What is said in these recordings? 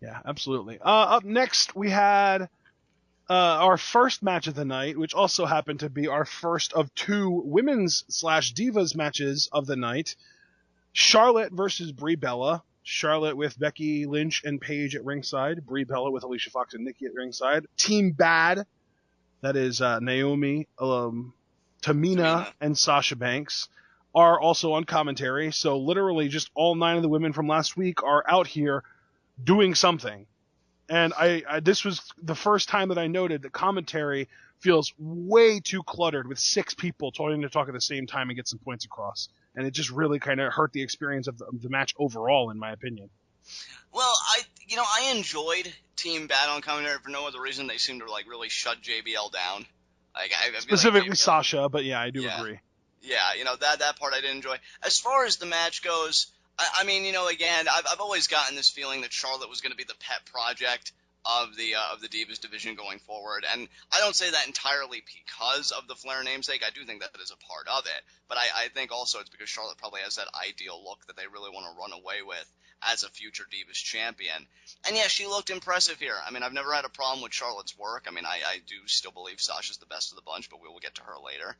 Yeah, absolutely. Up next, we had our first match of the night, which also happened to be our first of two women's / divas matches of the night. Charlotte versus Brie Bella. Charlotte with Becky Lynch and Paige at ringside. Brie Bella with Alicia Fox and Nikki at ringside. Team Bad, that is Naomi, Tamina, and Sasha Banks, are also on commentary. So literally just all 9 of the women from last week are out here doing something. And this was the first time that I noted that commentary feels way too cluttered with 6 people trying to talk at the same time and get some points across. And it just really kind of hurt the experience of the match overall, in my opinion. Well, I enjoyed Team Bad on commentary for no other reason. They seemed to like really shut JBL down. Like I feel Specifically like JBL, Sasha, but yeah, I do agree. Yeah, that part I did enjoy. As far as the match goes, I mean, again, I've always gotten this feeling that Charlotte was going to be the pet project of the Divas division going forward, and I don't say that entirely because of the Flair namesake. I do think that is a part of it, but I think also it's because Charlotte probably has that ideal look that they really want to run away with as a future Divas champion. And yeah, she looked impressive here. I mean, I've never had a problem with Charlotte's work. I mean, I do still believe Sasha's the best of the bunch, but we will get to her later.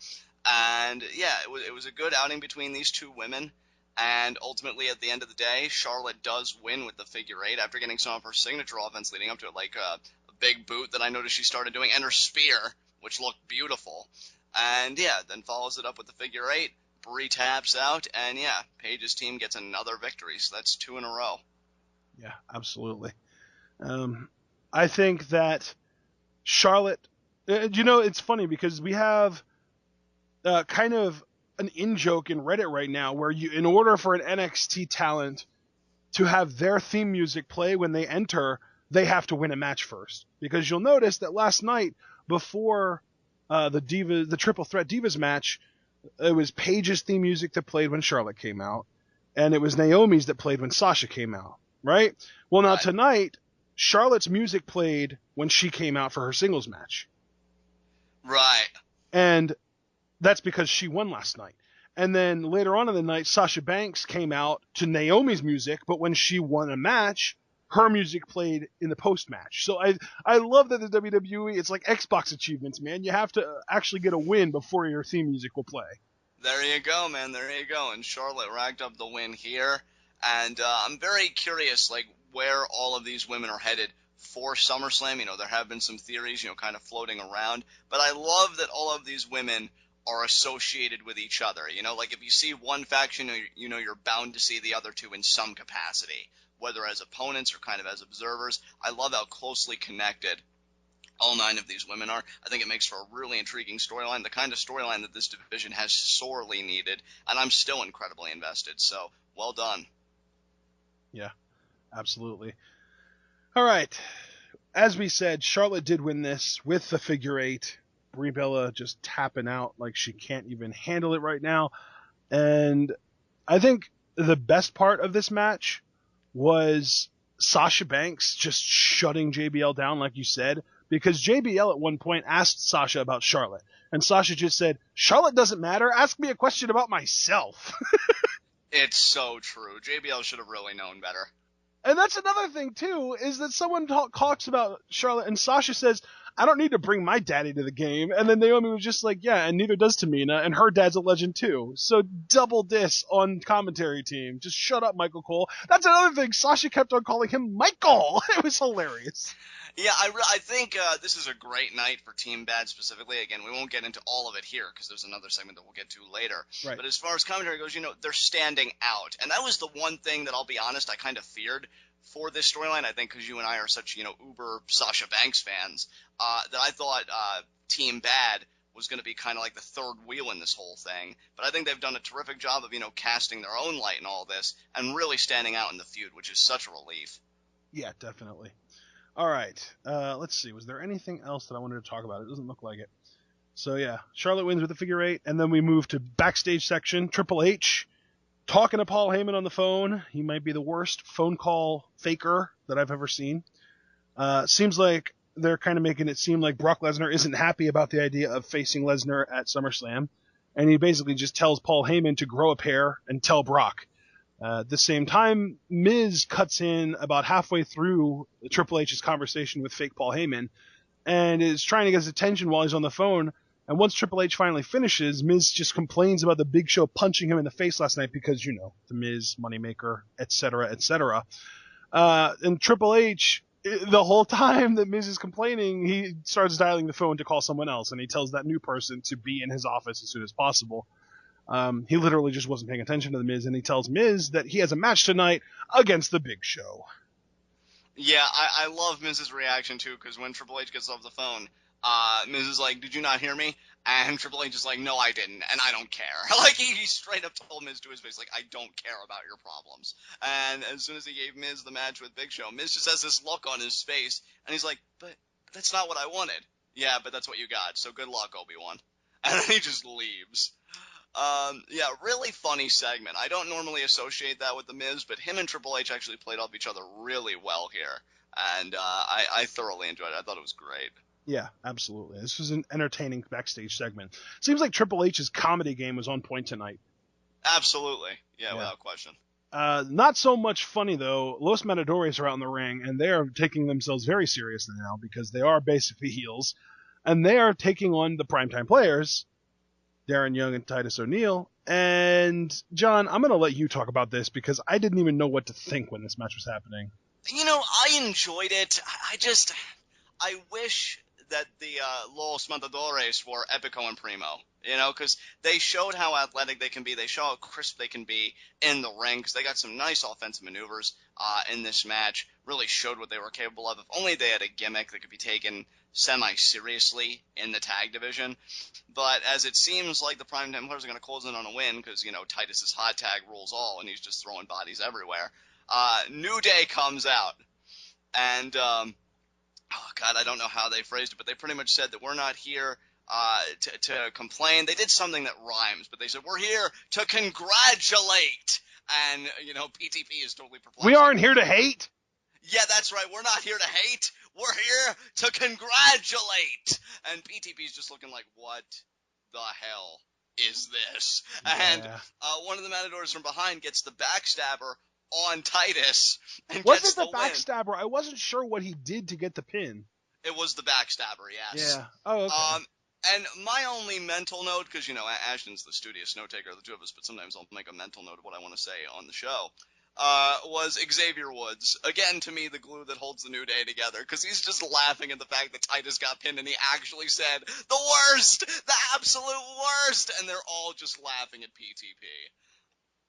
And yeah, it was a good outing between these two women. And ultimately, at the end of the day, Charlotte does win with the figure 8 after getting some of her signature offense leading up to it, like a big boot that I noticed she started doing, and her spear, which looked beautiful. And yeah, then follows it up with the figure 8. Brie taps out, and yeah, Paige's team gets another victory. So that's 2 in a row. Yeah, absolutely. I think that Charlotte, it's funny because we have kind of an in-joke in Reddit right now where in order for an NXT talent to have their theme music play when they enter, they have to win a match first. Because you'll notice that last night, before the Triple Threat Divas match, it was Paige's theme music that played when Charlotte came out, and it was Naomi's that played when Sasha came out, right? Well, now tonight, Charlotte's music played when she came out for her singles match. Right. And that's because she won last night. And then later on in the night, Sasha Banks came out to Naomi's music, but when she won a match, her music played in the post-match. So I love that the WWE, it's like Xbox achievements, man. You have to actually get a win before your theme music will play. There you go, man. There you go. And Charlotte racked up the win here. And I'm very curious, like, where all of these women are headed for SummerSlam. There have been some theories, kind of floating around. But I love that all of these women are associated with each other. Like if you see one faction, you're bound to see the other two in some capacity, whether as opponents or kind of as observers. I love how closely connected all 9 of these women are. I think it makes for a really intriguing storyline, the kind of storyline that this division has sorely needed, and I'm still incredibly invested. So, well done. Yeah, absolutely. All right. As we said, Charlotte did win this with the figure 8. Brie Bella just tapping out like she can't even handle it right now. And I think the best part of this match was Sasha Banks just shutting JBL down, like you said, because JBL at one point asked Sasha about Charlotte. And Sasha just said, "Charlotte doesn't matter. Ask me a question about myself." It's so true. JBL should have really known better. And that's another thing, too, is that someone talks about Charlotte, and Sasha says, "I don't need to bring my daddy to the game." And then Naomi was just like, "Yeah, and neither does Tamina, and her dad's a legend, too." So double diss on commentary team. Just shut up, Michael Cole. That's another thing. Sasha kept on calling him Michael. It was hilarious. Yeah, I think this is a great night for Team Bad specifically. Again, we won't get into all of it here because there's another segment that we'll get to later. Right. But as far as commentary goes, they're standing out. And that was the one thing that, I'll be honest, I kind of feared for this storyline. I think because you and I are such, uber Sasha Banks fans, that I thought Team Bad was going to be kind of like the third wheel in this whole thing. But I think they've done a terrific job of, casting their own light in all this and really standing out in the feud, which is such a relief. Yeah, definitely. All right, let's see. Was there anything else that I wanted to talk about? It doesn't look like it. So yeah, Charlotte wins with the figure 8, and then we move to backstage section. Triple H talking to Paul Heyman on the phone. He might be the worst phone call faker that I've ever seen. Seems like they're kind of making it seem like Brock Lesnar isn't happy about the idea of facing Lesnar at SummerSlam, and he basically just tells Paul Heyman to grow a pair and tell Brock. At the same time, Miz cuts in about halfway through Triple H's conversation with fake Paul Heyman and is trying to get his attention while he's on the phone. And once Triple H finally finishes, Miz just complains about the Big Show punching him in the face last night because, you know, the Miz, Moneymaker, etc., etc. And Triple H, the whole time that Miz is complaining, he starts dialing the phone to call someone else, and he tells that new person to be in his office as soon as possible. He literally just wasn't paying attention to the Miz, and he tells Miz that he has a match tonight against the Big Show. Yeah, I love Miz's reaction, too, because when Triple H gets off the phone, Miz is like, did you not hear me? And Triple H is like, no, I didn't, and I don't care. Like, he straight up told Miz to his face, like, I don't care about your problems. And as soon as he gave Miz the match with Big Show, Miz just has this look on his face, and he's like, but that's not what I wanted. Yeah, but that's what you got, so good luck, Obi-Wan. And then he just leaves. Yeah, really funny segment. I don't normally associate that with The Miz, but him and Triple H actually played off each other really well here. And I thoroughly enjoyed it. I thought it was great. Yeah, absolutely. This was an entertaining backstage segment. Seems like Triple H's comedy game was on point tonight. Absolutely. Yeah, without question. Not so much funny, though. Los Matadores are out in the ring, and they are taking themselves very seriously now because they are basically heels. And they are taking on the primetime players, Darren Young and Titus O'Neil. And, John, I'm going to let you talk about this because I didn't even know what to think when this match was happening. You know, I enjoyed it. I wish that the Los Matadores were Epico and Primo, you know, because they showed how athletic they can be. They show how crisp they can be in the ring because they got some nice offensive maneuvers in this match. Really showed what they were capable of. If only they had a gimmick that could be taken semi-seriously in the tag division. But as it seems like the Primetime Players are going to close in on a win because, you know, Titus's hot tag rules all and he's just throwing bodies everywhere. New Day comes out and oh God, I don't know how they phrased it, but they pretty much said that we're not here to complain. They did something that rhymes, but they said we're here to congratulate. And, you know, PTP is totally perplexed. We aren't here to hate? Yeah, that's right. We're not here to hate. We're here to congratulate. And PTP's just looking like, what the hell is this? Yeah. And one of the Matadors from behind gets the backstabber on Titus and was gets it the win. backstabber? I wasn't sure what he did to get the pin. It was the backstabber, yes. Yeah. Oh, okay. And my only mental note, because, you know, Ashton's the studious note taker of the two of us, but sometimes I'll make a mental note of what I want to say on the show, was Xavier Woods. Again, to me, the glue that holds the New Day together, because he's just laughing at the fact that Titus got pinned, and he actually said, the worst! The absolute worst! And they're all just laughing at PTP.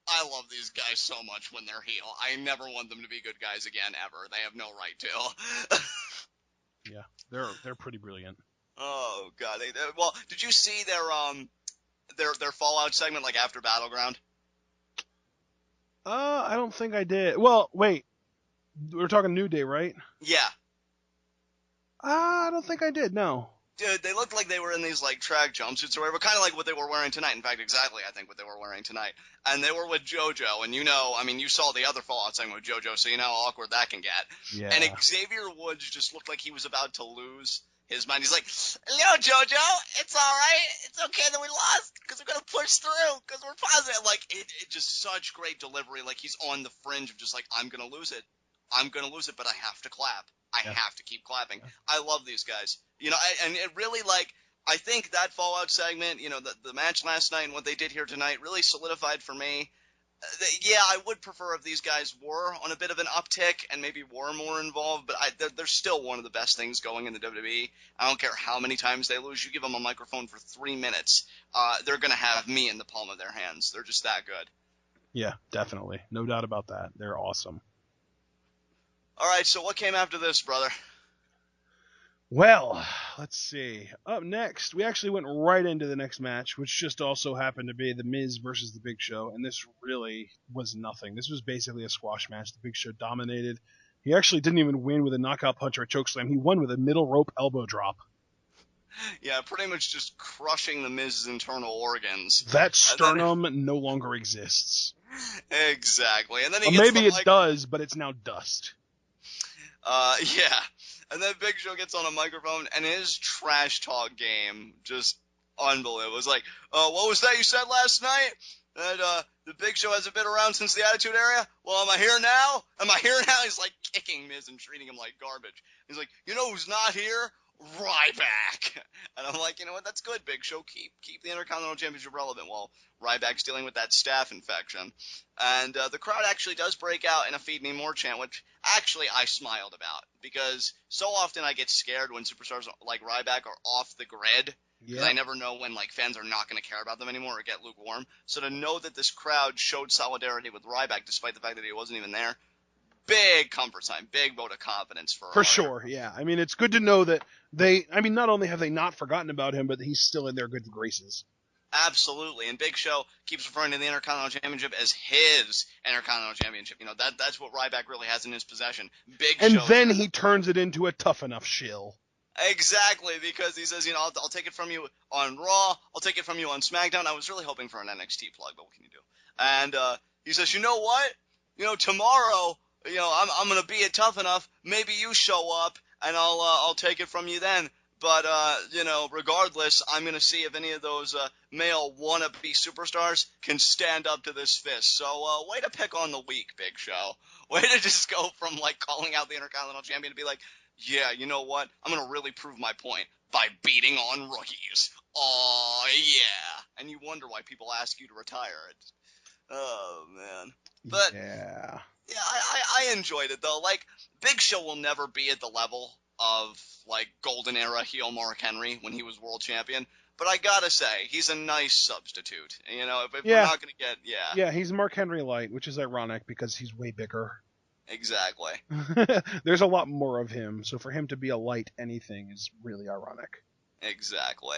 I love these guys so much when they're heel. I never want them to be good guys again, ever. They have no right to. Yeah, they're pretty brilliant. Oh God! Well, did you see their Fallout segment like after Battleground? I don't think I did. Well, wait, we're talking New Day, right? Yeah. I don't think I did. No. Dude, they looked like they were in these like track jumpsuits or whatever, kind of like what they were wearing tonight. In fact, exactly, I think what they were wearing tonight. And they were with JoJo, and you know, I mean, you saw the other Fallout segment with JoJo, so you know how awkward that can get. Yeah. And Xavier Woods just looked like he was about to lose his mind. He's like, "Hello, JoJo. It's all right. It's okay that we lost because we're gonna push through because we're positive." Like it just such great delivery. Like he's on the fringe of just like, "I'm gonna lose it. I'm gonna lose it, but I have to clap. I have to keep clapping." Yeah. I love these guys. You know, and it really like. I think that Fallout segment, you know, the match last night and what they did here tonight really solidified for me. Yeah, I would prefer if these guys were on a bit of an uptick and maybe were more involved, but they're still one of the best things going in the WWE. I don't care how many times they lose. You give them a microphone for 3 minutes, they're going to have me in the palm of their hands. They're just that good. Yeah, definitely. No doubt about that. They're awesome. All right, so what came after this, brother? Well, let's see. Up next, we actually went right into the next match, which just also happened to be The Miz versus The Big Show, and this really was nothing. This was basically a squash match. The Big Show dominated. He actually didn't even win with a knockout punch or a chokeslam. He won with a middle rope elbow drop. Yeah, pretty much just crushing The Miz's internal organs. That sternum no longer exists. Exactly. And then he gets maybe it does, but it's now dust. Yeah. And then Big Show gets on a microphone, and his trash talk game just unbelievable. It was like, what was that you said last night? And the Big Show hasn't been around since the Attitude Era. Well, am I here now? Am I here now? He's like kicking Miz and treating him like garbage. He's like, you know who's not here? Ryback. And I'm like, you know what? That's good, Big Show. Keep the Intercontinental Championship relevant while Ryback's dealing with that staph infection. And the crowd actually does break out in a Feed Me More chant, which actually I smiled about because so often I get scared when superstars like Ryback are off the grid because I never know when like fans are not going to care about them anymore or get lukewarm. So to know that this crowd showed solidarity with Ryback despite the fact that he wasn't even there, big comfort sign, big vote of confidence For sure, yeah. I mean, it's good to know that not only have they not forgotten about him, but he's still in their good graces. Absolutely, and Big Show keeps referring to the Intercontinental Championship as his Intercontinental Championship. You know, that's what Ryback really has in his possession. Big And Show. then he turns it into a tough enough shill. Exactly, because he says, you know, I'll take it from you on Raw, I'll take it from you on SmackDown. I was really hoping for an NXT plug, but what can you do? And he says, you know what? You know, tomorrow, you know, I'm gonna be it tough enough. Maybe you show up, and I'll take it from you then. But you know, regardless, I'm gonna see if any of those male wannabe superstars can stand up to this fist. So way to pick on the weak, Big Show. Way to just go from like calling out the Intercontinental Champion to be like, yeah, you know what? I'm going to really prove my point by beating on rookies. Oh, yeah. And you wonder why people ask you to retire. Oh, man. But, yeah, I enjoyed it, though. Like, Big Show will never be at the level of, like, Golden Era heel Mark Henry when he was world champion. But I gotta say, he's a nice substitute. You know, if we're not going to get, Yeah, he's Mark Henry light, which is ironic because he's way bigger. Exactly. There's a lot more of him, so for him to be a light anything is really ironic. Exactly.